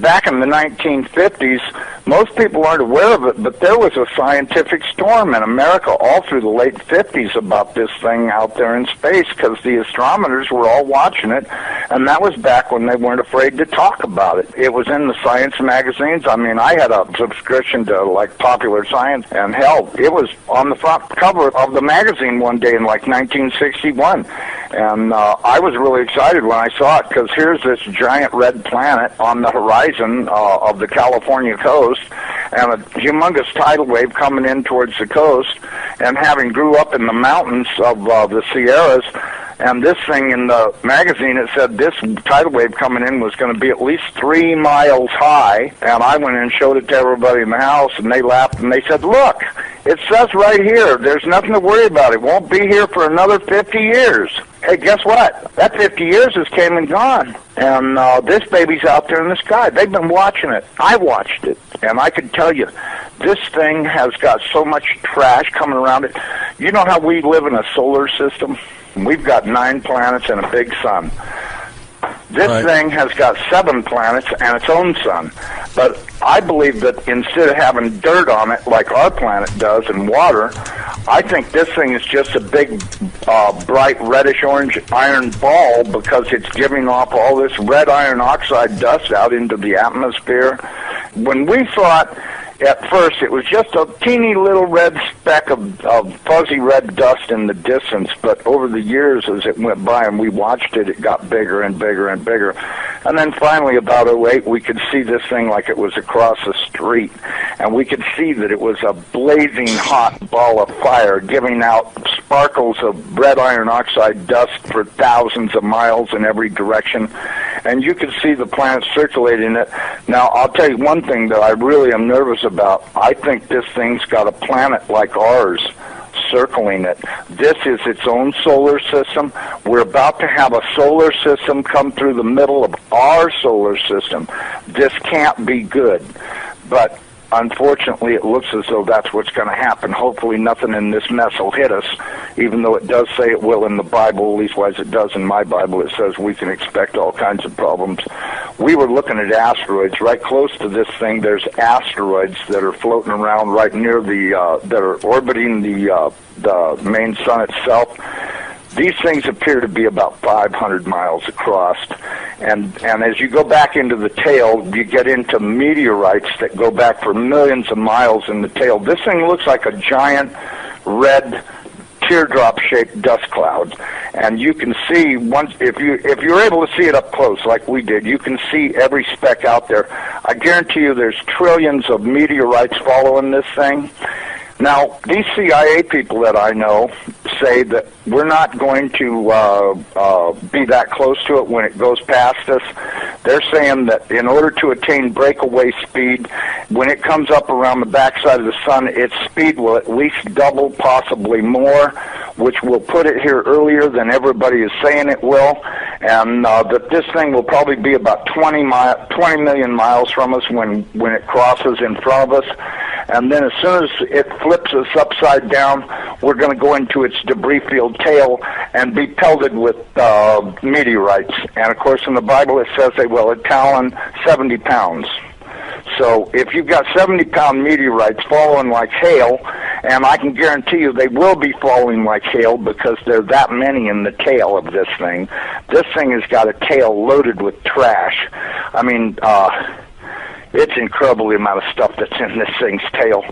back in the 1950s, most people aren't aware of it, but there was a scientific storm in America all through the late 50s about this thing out there in space, because the astronomers were all watching it, and that was back when they weren't afraid to talk about it. It was in the science magazines. I mean, I had a subscription to, like, Popular Science, and hell, it was on the front cover of the magazine one day in, like, 1961. And I was really excited when I saw it, because here's this giant red planet on the horizon of the California coast, and a humongous tidal wave coming in towards the coast, and having grew up in the mountains of the Sierras, and this thing in the magazine, it said this tidal wave coming in was going to be at least 3 miles high, and I went in and showed it to everybody in the house, and they laughed, and they said, look, it says right here, there's nothing to worry about. It won't be here for another 50 years. Hey, guess what? That 50 years has came and gone, and this baby's out there in the sky. They've been watching it. I watched it, and I can tell you, this thing has got so much trash coming around it. You know how we live in a solar system? We've got 9 planets and a big sun. This thing has got 7 planets and its own sun. But I believe that instead of having dirt on it like our planet does and water, I think this thing is just a big, bright reddish-orange iron ball, because it's giving off all this red iron oxide dust out into the atmosphere. When we thought at first it was just a teeny little red speck of fuzzy red dust in the distance, but over the years as it went by and we watched it, it got bigger and bigger and bigger. And then finally, about '08, we could see this thing like it was across the street, and we could see that it was a blazing hot ball of fire giving out sparkles of red iron oxide dust for thousands of miles in every direction, and you could see the planet circulating it. Now, I'll tell you one thing that I really am nervous about. I think this thing's got a planet like ours circling it. This is its own solar system. We're about to have a solar system come through the middle of our solar system. This can't be good. But unfortunately, it looks as though that's what's going to happen. Hopefully nothing in this mess will hit us, even though it does say it will in the Bible, at least as it does in my Bible. It says we can expect all kinds of problems. We were looking at asteroids. Right close to this thing, there's asteroids that are floating around right near that are orbiting the main sun itself. These things appear to be about 500 miles across, and as you go back into the tail, you get into meteorites that go back for millions of miles in the tail. This thing looks like a giant red teardrop-shaped dust cloud, and you can see once if you're able to see it up close like we did, you can see every speck out there. I guarantee you, there's trillions of meteorites following this thing. Now, these CIA people that I know say that we're not going to be that close to it when it goes past us. They're saying that in order to attain breakaway speed, when it comes up around the backside of the sun, its speed will at least double, possibly more, which will put it here earlier than everybody is saying it will, and that this thing will probably be about 20 million miles from us when it crosses in front of us. And then as soon as it flips us upside down, we're going to go into its debris-filled tail and be pelted with meteorites. And, of course, in the Bible it says they will talon 70 pounds. So if you've got 70-pound meteorites falling like hail, and I can guarantee you they will be falling like hail because there are that many in the tail of this thing. This thing has got a tail loaded with trash. I mean, it's incredible the amount of stuff that's in this thing's tail,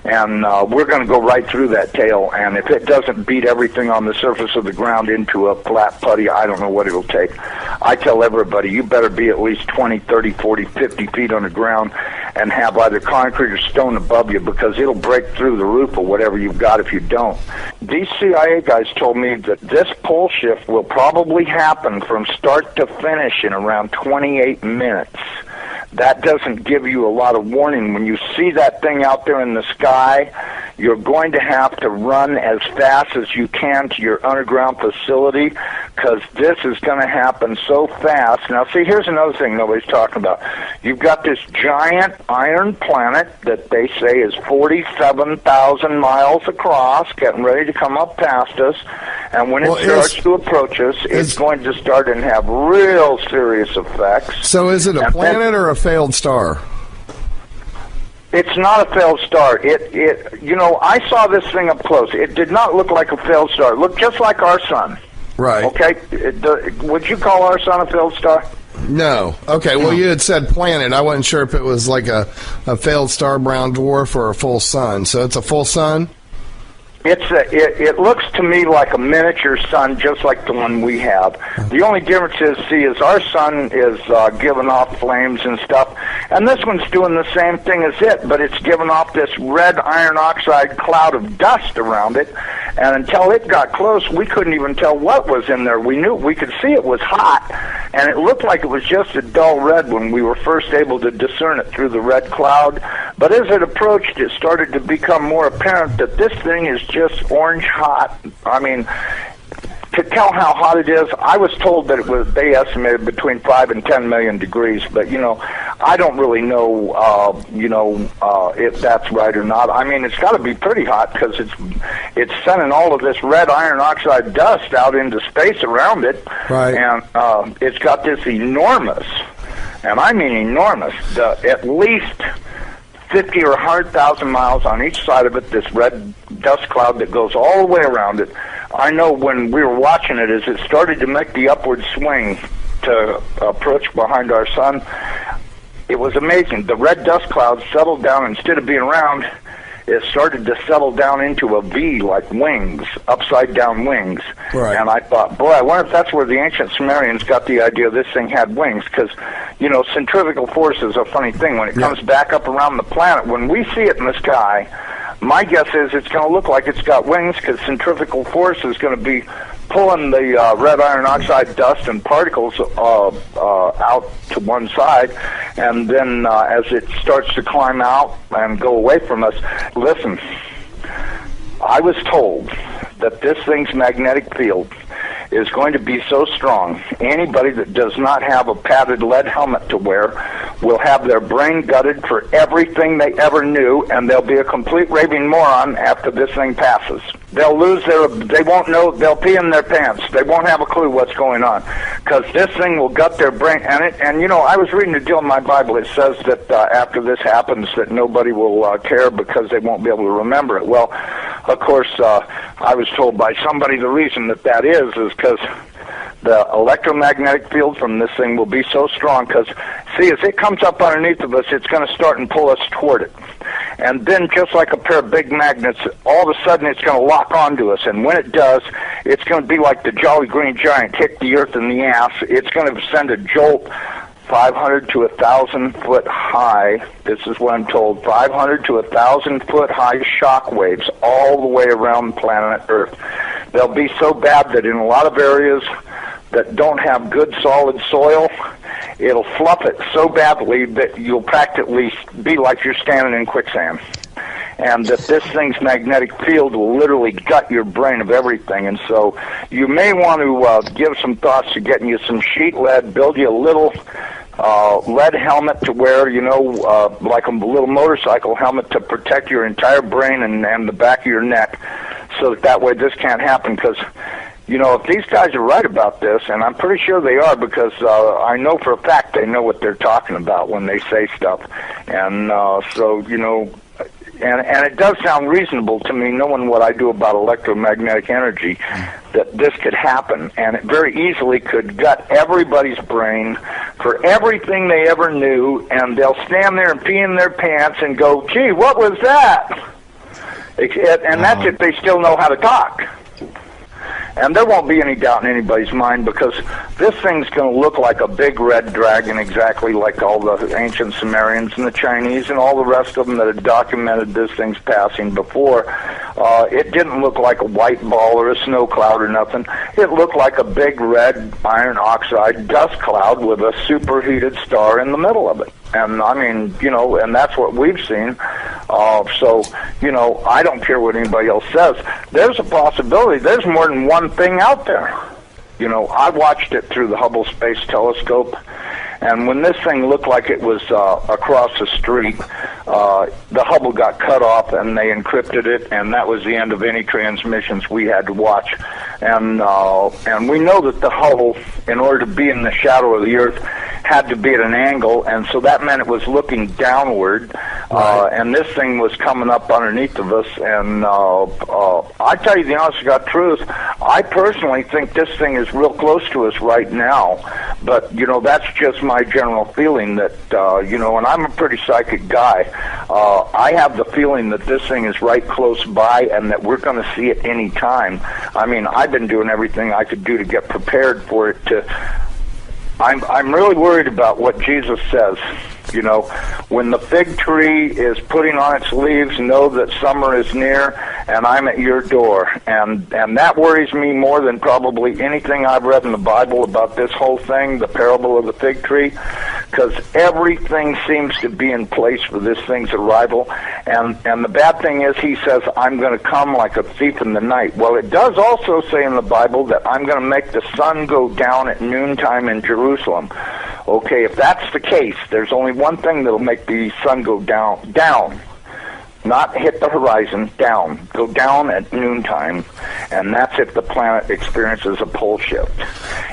and we're going to go right through that tail, and if it doesn't beat everything on the surface of the ground into a flat putty, I don't know what it'll take. I tell everybody, you better be at least 20, 30, 40, 50 feet on the ground and have either concrete or stone above you, because it'll break through the roof of whatever you've got if you don't. These CIA guys told me that this pole shift will probably happen from start to finish in around 28 minutes. That doesn't give you a lot of warning. When you see that thing out there in the sky, you're going to have to run as fast as you can to your underground facility, because this is going to happen so fast. Now, see, here's another thing nobody's talking about. You've got this giant iron planet that they say is 47,000 miles across, getting ready to come up past us. And when it starts to approach us, it's going to start and have real serious effects. So is it a planet or a failed star? It's not a failed star. I saw this thing up close. It did not look like a failed star. It looked just like our sun. Right. Okay. Would you call our sun a failed star? No. Okay. Well, you had said planet. I wasn't sure if it was like a failed star, brown dwarf, or a full sun. So it's a full sun? It looks to me like a miniature sun, just like the one we have. The only difference is our sun is giving off flames and stuff, and this one's doing the same thing as it, but it's giving off this red iron oxide cloud of dust around it, and until it got close, we couldn't even tell what was in there. We could see it was hot, and it looked like it was just a dull red when we were first able to discern it through the red cloud, but as it approached, it started to become more apparent that this thing is just orange hot. I mean, to tell how hot it is, I was told that they estimated between 5 and 10 million degrees, but, I don't really know, if that's right or not. I mean, it's got to be pretty hot because it's sending all of this red iron oxide dust out into space around it. Right. And it's got this enormous, and I mean enormous, at least 50 or 100,000 miles on each side of it, this red dust cloud that goes all the way around it. I know when we were watching it, as it started to make the upward swing to approach behind our sun, it was amazing. The red dust cloud settled down. Instead of being round, it started to settle down into a V, like wings, upside-down wings. Right. And I thought, boy, I wonder if that's where the ancient Sumerians got the idea this thing had wings, because, centrifugal force is a funny thing. When it comes back up around the planet, when we see it in the sky, my guess is it's going to look like it's got wings, because centrifugal force is going to be pulling the red iron oxide dust and particles out to one side, and then as it starts to climb out and go away from us, listen, I was told that this thing's magnetic field is going to be so strong, anybody that does not have a padded lead helmet to wear will have their brain gutted for everything they ever knew, and they'll be a complete raving moron after this thing passes. They won't know, they'll pee in their pants. They won't have a clue what's going on, because this thing will gut their brain. And I was reading a deal in my Bible. It says that after this happens, that nobody will care because they won't be able to remember it. Well, of course, I was told by somebody the reason that is because the electromagnetic field from this thing will be so strong, because, see, as it comes up underneath of us, it's going to start and pull us toward it. And then, just like a pair of big magnets, all of a sudden it's going to lock onto us. And when it does, it's going to be like the Jolly Green Giant hit the earth in the ass. It's going to send a jolt 500 to 1,000 foot high. This is what I'm told. 500 to 1,000 foot high shock waves all the way around planet Earth. They'll be so bad that in a lot of areas that don't have good solid soil, it'll fluff it so badly that you'll practically be like you're standing in quicksand. And that this thing's magnetic field will literally gut your brain of everything. And so you may want to give some thoughts to getting you some sheet lead, build you a little lead helmet to wear, like a little motorcycle helmet to protect your entire brain and the back of your neck, so that way this can't happen. Because if these guys are right about this, and I'm pretty sure they are, because I know for a fact they know what they're talking about when they say stuff. And and it does sound reasonable to me, knowing what I do about electromagnetic energy, that this could happen. And it very easily could gut everybody's brain for everything they ever knew, and they'll stand there and pee in their pants and go, gee, what was that? And that's if they still know how to talk. And there won't be any doubt in anybody's mind, because this thing's going to look like a big red dragon, exactly like all the ancient Sumerians and the Chinese and all the rest of them that had documented this thing's passing before. It didn't look like a white ball or a snow cloud or nothing. It looked like a big red iron oxide dust cloud with a superheated star in the middle of it. And I mean, and that's what we've seen. I don't care what anybody else says. There's a possibility. There's more than one thing out there. I watched it through the Hubble Space Telescope, And when this thing looked like it was across the street, the Hubble got cut off, and they encrypted it, and that was the end of any transmissions we had to watch. And we know that the Hubble, in order to be in the shadow of the Earth, had to be at an angle, and so that meant it was looking downward, and this thing was coming up underneath of us. And I tell you the honest to God truth, I personally think this thing is real close to us right now, but that's just my general feeling that and I'm a pretty psychic guy. I have the feeling that this thing is right close by and that we're going to see it any time. I mean, I've been doing everything I could do to get prepared for it. I'm really worried about what Jesus says. When the fig tree is putting on its leaves, know that summer is near, and I'm at your door. And that worries me more than probably anything I've read in the Bible about this whole thing, the parable of the fig tree, because everything seems to be in place for this thing's arrival. And the bad thing is, he says, I'm going to come like a thief in the night. Well, it does also say in the Bible that I'm going to make the sun go down at noontime in Jerusalem. Okay, if that's the case, there's only one thing that'll make the sun go down, not hit the horizon, go down at noontime, and that's if the planet experiences a pole shift.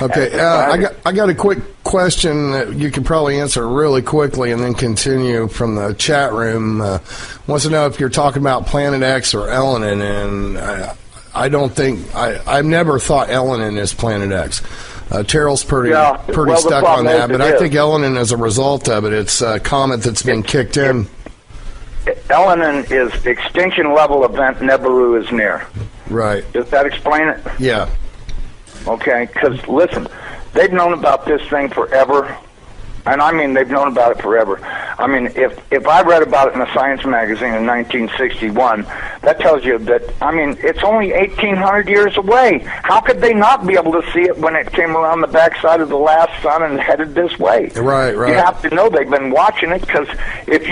Okay, I got a quick question that you can probably answer really quickly and then continue from the chat room. Wants to know if you're talking about Planet X or Elenin, and I don't think, I've never thought Elenin is Planet X. Terrell's pretty stuck on that, but I think Elenin, as a result of it, it's a comet that's been kicked in. Elenin is extinction level event Nibiru is near. Right. Does that explain it? Yeah. Okay, because listen, they've known about this thing forever. And I mean, they've known about it forever. I mean, if I read about it in a science magazine in 1961, that tells you that, I mean, it's only 1,800 years away. How could they not be able to see it when it came around the backside of the last sun and headed this way? Right. You have to know they've been watching it, because if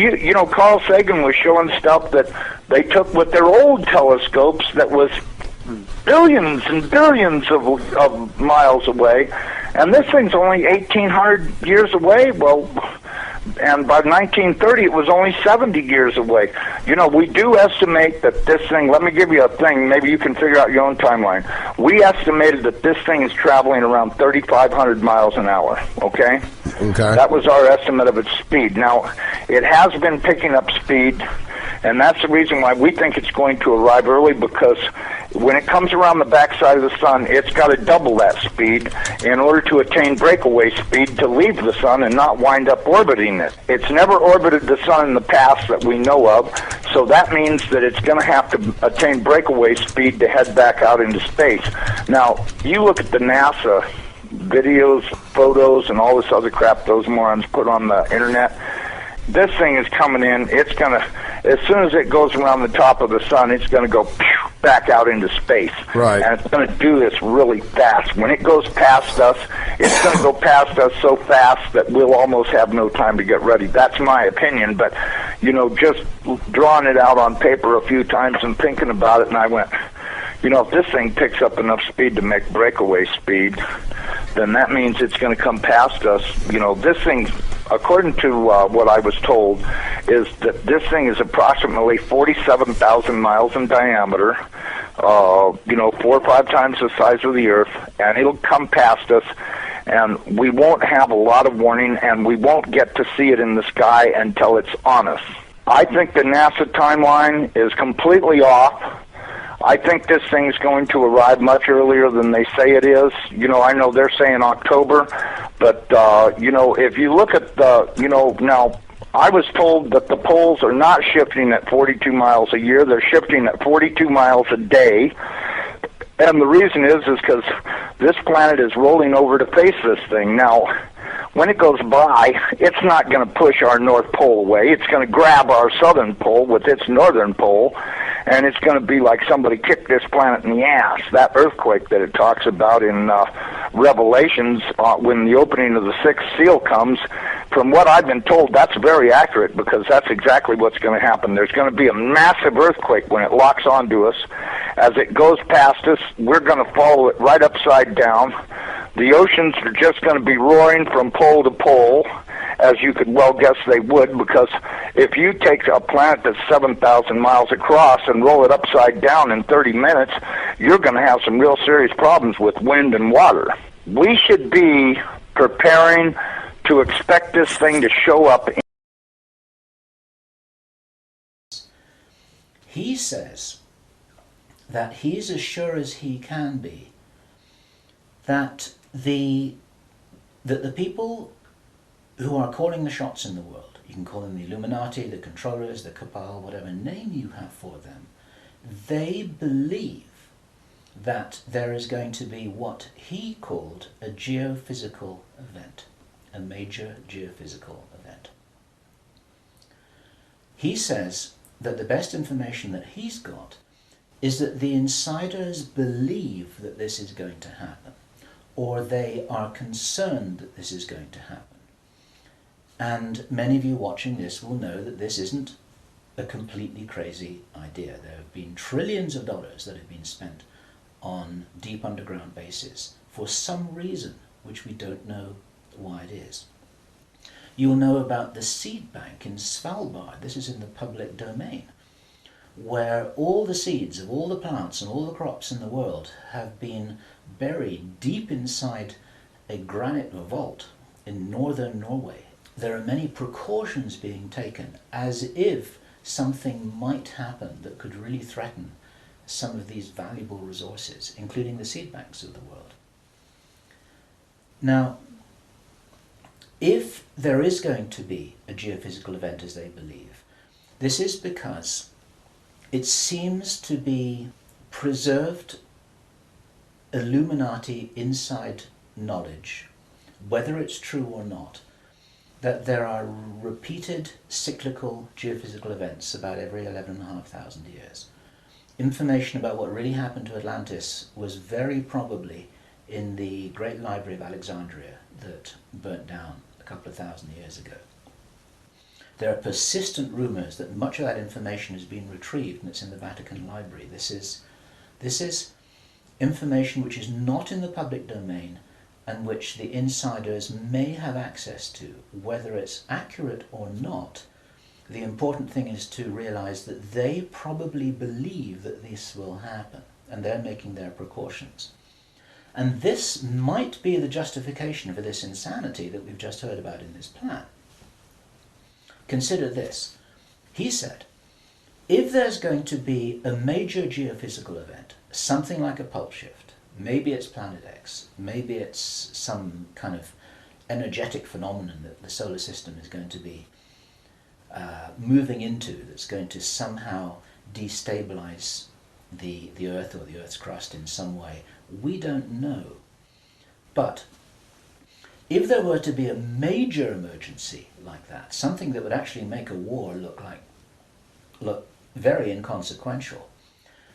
Carl Sagan was showing stuff that they took with their old telescopes that was billions and billions of miles away, and this thing's only 1,800 years away. Well, and by 1930 it was only 70 years away. We do estimate that this thing, let me give you a thing, maybe you can figure out your own timeline. We estimated that this thing is traveling around 3,500 miles an hour, okay? That was our estimate of its speed. Now, it has been picking up speed, and that's the reason why we think it's going to arrive early, because when it comes around the backside of the sun, it's got to double that speed in order to attain breakaway speed to leave the sun and not wind up orbiting it. It's never orbited the sun in the past that we know of, so that means that it's going to have to attain breakaway speed to head back out into space. Now, you look at the NASA videos, photos, and all this other crap those morons put on the internet. This thing is coming in. It's going to, as soon as it goes around the top of the sun, it's going to go back out into space. Right. And it's going to do this really fast. When it goes past us, it's going to go past us so fast that we'll almost have no time to get ready. That's my opinion. But, just drawing it out on paper a few times and thinking about it, and I went, if this thing picks up enough speed to make breakaway speed, then that means it's going to come past us. This thing, according to what I was told, is that this thing is approximately 47,000 miles in diameter, 4 or 5 times the size of the Earth, and it'll come past us, and we won't have a lot of warning, and we won't get to see it in the sky until it's on us. I think the NASA timeline is completely off. I think this thing's going to arrive much earlier than they say it is. I know they're saying October, but, if you look at now, I was told that the poles are not shifting at 42 miles a year. They're shifting at 42 miles a day. And the reason is because this planet is rolling over to face this thing. Now, when it goes by, it's not going to push our North Pole away. It's going to grab our southern pole with its northern pole, and it's going to be like somebody kicked this planet in the ass. That earthquake that it talks about in Revelations, when the opening of the sixth seal comes, from what I've been told, that's very accurate, because that's exactly what's going to happen. There's going to be a massive earthquake when it locks onto us. As it goes past us, we're going to follow it right upside down. The oceans are just going to be roaring from pole to pole, as you could well guess they would, because if you take a planet that's 7,000 miles across and roll it upside down in 30 minutes, you're going to have some real serious problems with wind and water. We should be preparing to expect this thing to show up. He says that he's as sure as he can be that the people who are calling the shots in the world, you can call them the Illuminati, the controllers, the cabal, whatever name you have for them, they believe that there is going to be what he called a geophysical event, a major geophysical event. He says that the best information that he's got is that the insiders believe that this is going to happen, or they are concerned that this is going to happen. And many of you watching this will know that this isn't a completely crazy idea. There have been trillions of dollars that have been spent on deep underground bases for some reason which we don't know why it is. You'll know about the seed bank in Svalbard. This is in the public domain, where all the seeds of all the plants and all the crops in the world have been buried deep inside a granite vault in northern Norway. There are many precautions being taken as if something might happen that could really threaten some of these valuable resources, including the seed banks of the world. Now, if there is going to be a geophysical event as they believe, this is because it seems to be preserved Illuminati inside knowledge, whether it's true or not, that there are repeated cyclical geophysical events about every 11,500 years. Information about what really happened to Atlantis was very probably in the Great Library of Alexandria that burnt down a couple of thousand years ago. There are persistent rumors that much of that information has been retrieved and it's in the Vatican Library. This is information which is not in the public domain and which the insiders may have access to. Whether it's accurate or not, the important thing is to realize that they probably believe that this will happen and they're making their precautions. And this might be the justification for this insanity that we've just heard about in this plan. Consider this. He said, if there's going to be a major geophysical event, something like a pulse shift, maybe it's Planet X, maybe it's some kind of energetic phenomenon that the solar system is going to be moving into, that's going to somehow destabilize the Earth or the Earth's crust in some way. We don't know. But if there were to be a major emergency like that, something that would actually make a war look very inconsequential,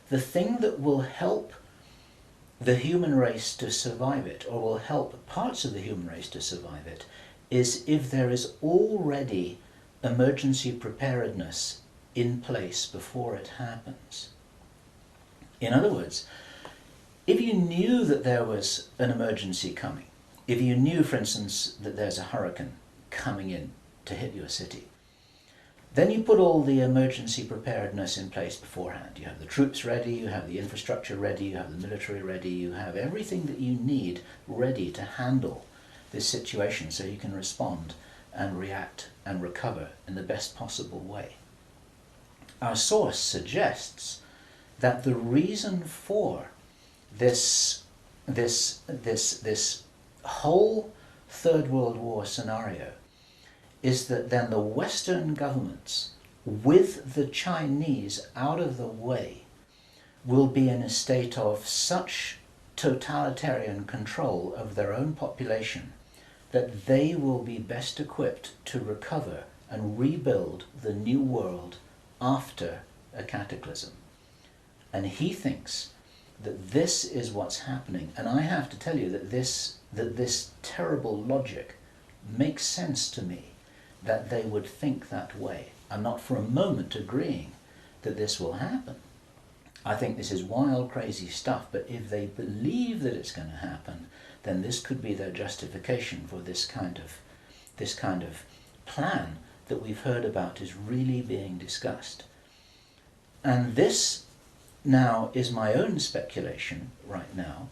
the thing that will help the human race to survive it, or will help parts of the human race to survive it, is if there is already emergency preparedness in place before it happens. In other words, if you knew that there was an emergency coming, if you knew, for instance, that there's a hurricane coming in to hit your city, then you put all the emergency preparedness in place beforehand. You have the troops ready, you have the infrastructure ready, you have the military ready, you have everything that you need ready to handle this situation so you can respond and react and recover in the best possible way. Our source suggests that the reason for this whole Third World War scenario is that then the Western governments, with the Chinese out of the way, will be in a state of such totalitarian control of their own population that they will be best equipped to recover and rebuild the new world after a cataclysm. And he thinks that this is what's happening. And I have to tell you that this terrible logic makes sense to me, that they would think that way. I'm not for a moment agreeing that this will happen. I think this is wild, crazy stuff, but if they believe that it's going to happen, then this could be their justification for this kind of plan that we've heard about is really being discussed. And this now is my own speculation right now,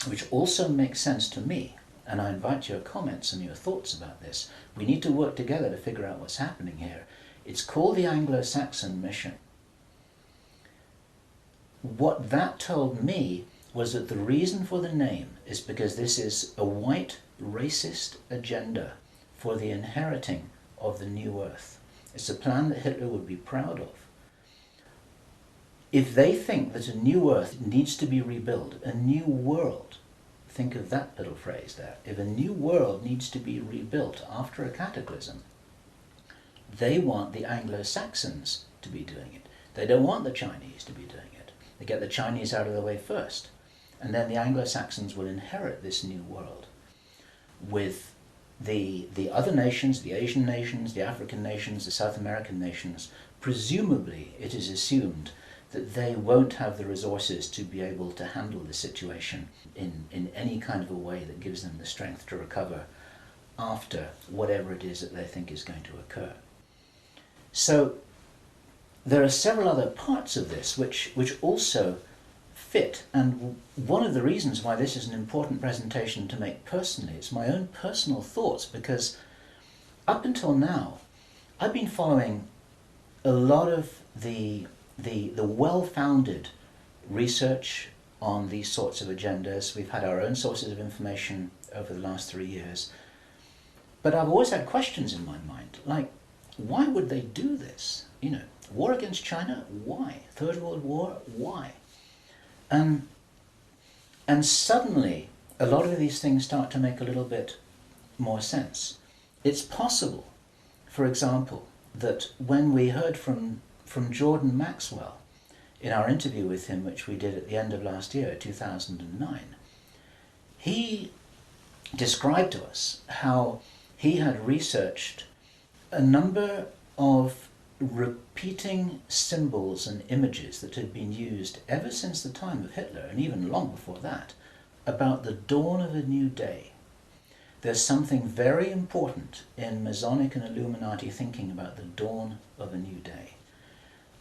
which also makes sense to me, and I invite your comments and your thoughts about this. We need to work together to figure out what's happening here. It's called the Anglo-Saxon mission. What that told me was that the reason for the name is because this is a white racist agenda for the inheriting of the new earth. It's a plan that Hitler would be proud of. If they think that a new earth needs to be rebuilt, a new world, think of that little phrase there, if a new world needs to be rebuilt after a cataclysm, they want the Anglo-Saxons to be doing it. They don't want the Chinese to be doing it. They get the Chinese out of the way first, and then the Anglo-Saxons will inherit this new world with the other nations, the Asian nations, the African nations, the South American nations. Presumably, it is assumed that they won't have the resources to be able to handle the situation in any kind of a way that gives them the strength to recover after whatever it is that they think is going to occur. So there are several other parts of this which also fit, and one of the reasons why this is an important presentation to make personally is my own personal thoughts, because up until now I've been following a lot of the well-founded research on these sorts of agendas. We've had our own sources of information over the last 3 years, but I've always had questions in my mind, like, why would they do this? You know, war against China, why? Third World War, why? And suddenly a lot of these things start to make a little bit more sense. It's possible, for example, that when we heard from Jordan Maxwell in our interview with him, which we did at the end of last year, 2009, he described to us how he had researched a number of repeating symbols and images that had been used ever since the time of Hitler, and even long before that, about the dawn of a new day. There's something very important in Masonic and Illuminati thinking about the dawn of a new day.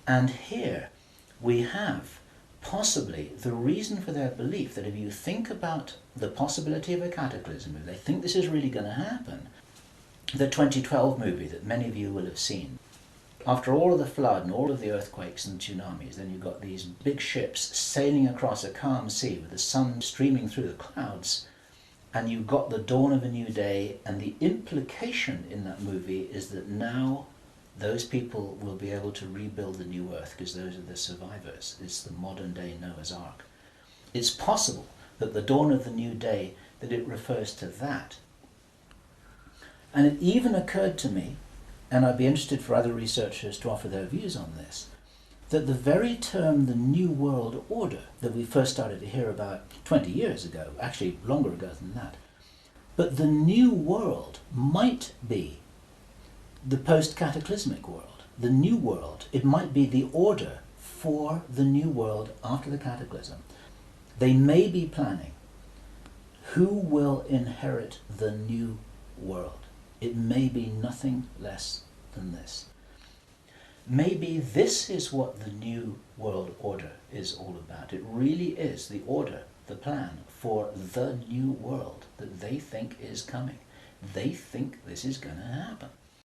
And here we have possibly the reason for their belief that if you think about the possibility of a cataclysm, if they think this is really going to happen, the 2012 movie that many of you will have seen, after all of the flood and all of the earthquakes and tsunamis, then you've got these big ships sailing across a calm sea with the sun streaming through the clouds, and you've got the dawn of a new day, and the implication in that movie is that now those people will be able to rebuild the new earth because those are the survivors. It's the modern day Noah's Ark. It's possible that the dawn of the new day, that it refers to that. And it even occurred to me, and I'd be interested for other researchers to offer their views on this, that the very term the New World Order that we first started to hear about 20 years ago, actually longer ago than that, but the New World might be the post-cataclysmic world. The New World, it might be the order for the New World after the cataclysm. They may be planning who will inherit the New World. It may be nothing less than this. Maybe this is what the New World Order is all about. It really is the order, the plan for the new world that they think is coming. They think this is going to happen.